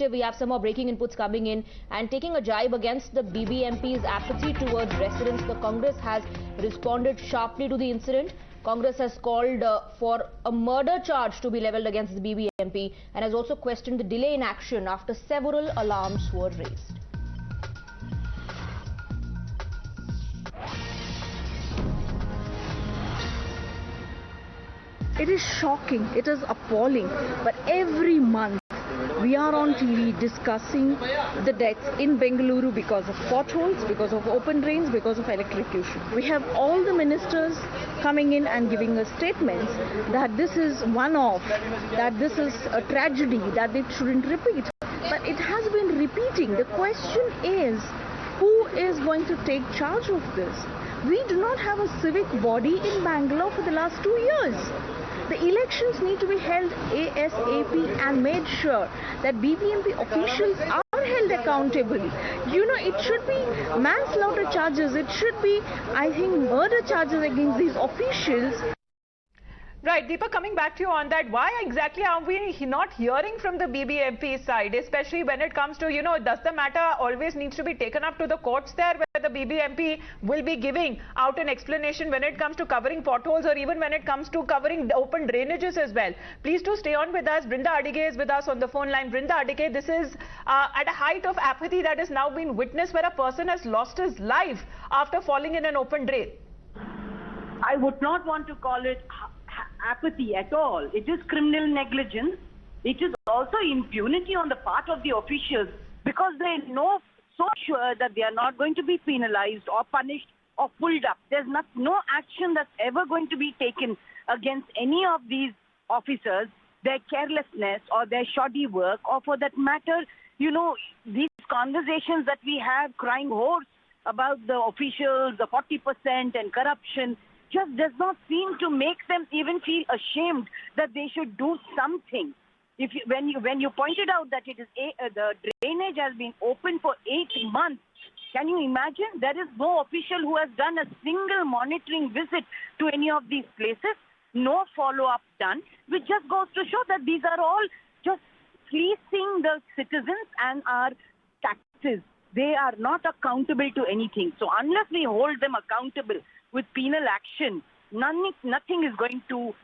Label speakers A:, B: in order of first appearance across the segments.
A: We have some more breaking inputs coming in, and taking a jibe against the BBMP's apathy towards residents. The Congress has responded sharply to the incident. Congress has called for a murder charge to be levelled against the BBMP and has also questioned the delay in action after several alarms were raised.
B: It is shocking, it is appalling, but every month we are on TV discussing the deaths in Bengaluru because of potholes, because of open drains, because of electrocution. We have all the ministers coming in and giving us statements that this is one-off, that this is a tragedy, that it shouldn't repeat. But it has been repeating. The question is, who is going to take charge of this? We do not have a civic body in Bangalore for the last 2 years. The elections need to be held ASAP and made sure that BBMP officials are held accountable. You know, it should be manslaughter charges, it should be, I think, murder charges against these officials.
C: Right, Deepak, coming back to you on that, why exactly are we not hearing from the BBMP side, especially when it comes to, does the matter always needs to be taken up to the courts there, where the BBMP will be giving out an explanation when it comes to covering potholes or even when it comes to covering open drainages as well. Please do stay on with us. Brinda Adige is with us on the phone line. Brinda Adige, this is at a height of apathy that has now been witnessed where a person has lost his life after falling in an open drain.
D: I would not want to call it apathy at all. It is criminal negligence. It is also impunity on the part of the officials because they know so sure that they are not going to be penalized or punished or pulled up. There's no action that's ever going to be taken against any of these officers, their carelessness or their shoddy work, or for that matter, these conversations that we have crying hoarse about the officials, the 40% and corruption, just does not seem to make them even feel ashamed that they should do something. When you pointed out that it is the drainage has been open for 8 months, can you imagine? There is no official who has done a single monitoring visit to any of these places, no follow-up done, which just goes to show that these are all just fleecing the citizens and our taxes. They are not accountable to anything. So unless we hold them accountable with penal action, nothing is going to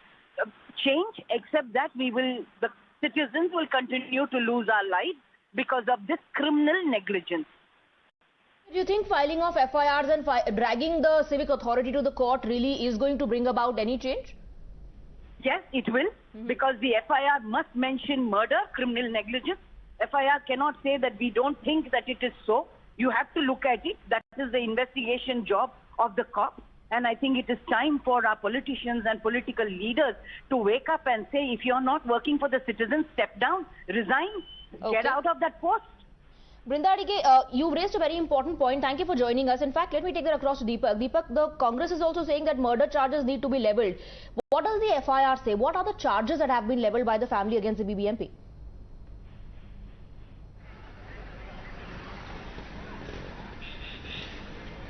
D: change, except that the citizens will continue to lose our lives because of this criminal negligence.
A: Do you think filing of FIRs and dragging the civic authority to the court really is going to bring about any change?
D: Yes, it will, because the FIR must mention murder, criminal negligence. FIR cannot say that we don't think that it is so. You have to look at it. That is the investigation job of the cops. And I think it is time for our politicians and political leaders to wake up and say, if you're not working for the citizens, step down, resign, get out of that post.
A: Brinda Adige, you raised a very important point. Thank you for joining us. In fact, let me take that across to Deepak. Deepak, the Congress is also saying that murder charges need to be levelled. What does the FIR say? What are the charges that have been levelled by the family against the BBMP?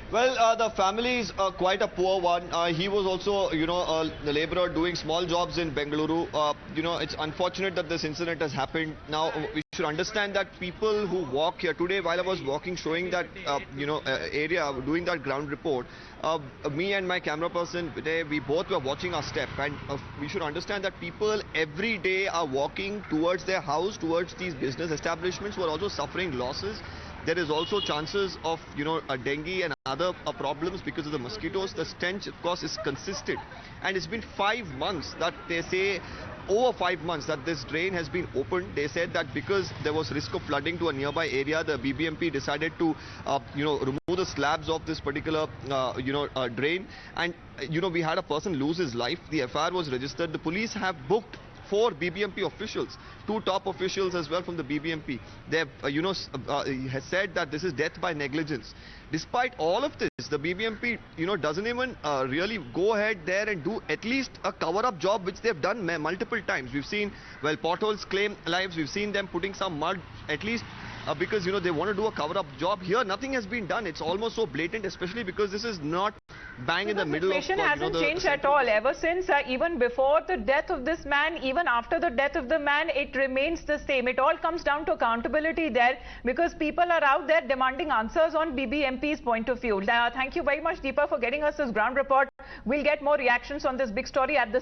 E: Well, the family is quite a poor one. He was also, a labourer doing small jobs in Bengaluru. It's unfortunate that this incident has happened. Now, we should understand that people who walk here today, while I was walking, showing that, area, doing that ground report, me and my camera person, we both were watching our step. And we should understand that people every day are walking towards their house, towards these business establishments who are also suffering losses. There is also chances of, dengue and other problems because of the mosquitoes. The stench, of course, is consistent. And it's been 5 months that they say, over 5 months that this drain has been opened. They said that because there was risk of flooding to a nearby area, the BBMP decided to, remove the slabs of this particular, drain. And, we had a person lose his life. The FIR was registered. The police have booked 4 BBMP officials, 2 top officials as well from the BBMP. They have, has said that this is death by negligence. Despite all of this, the BBMP, doesn't even really go ahead there and do at least a cover-up job, which they've done multiple times. We've seen, potholes claim lives. We've seen them putting some mud, at least because, you know, they want to do a cover-up job. Here, nothing has been done. It's almost so blatant, especially because this is not bang in the middle of...
C: The situation hasn't changed at all. Ever since, even before the death of this man, even after the death of the man, it remains the same. It all comes down to accountability there, because people are out there demanding answers on BBMP's point of view. Thank you very much, Deepa, for getting us this ground report. We'll get more reactions on this big story at this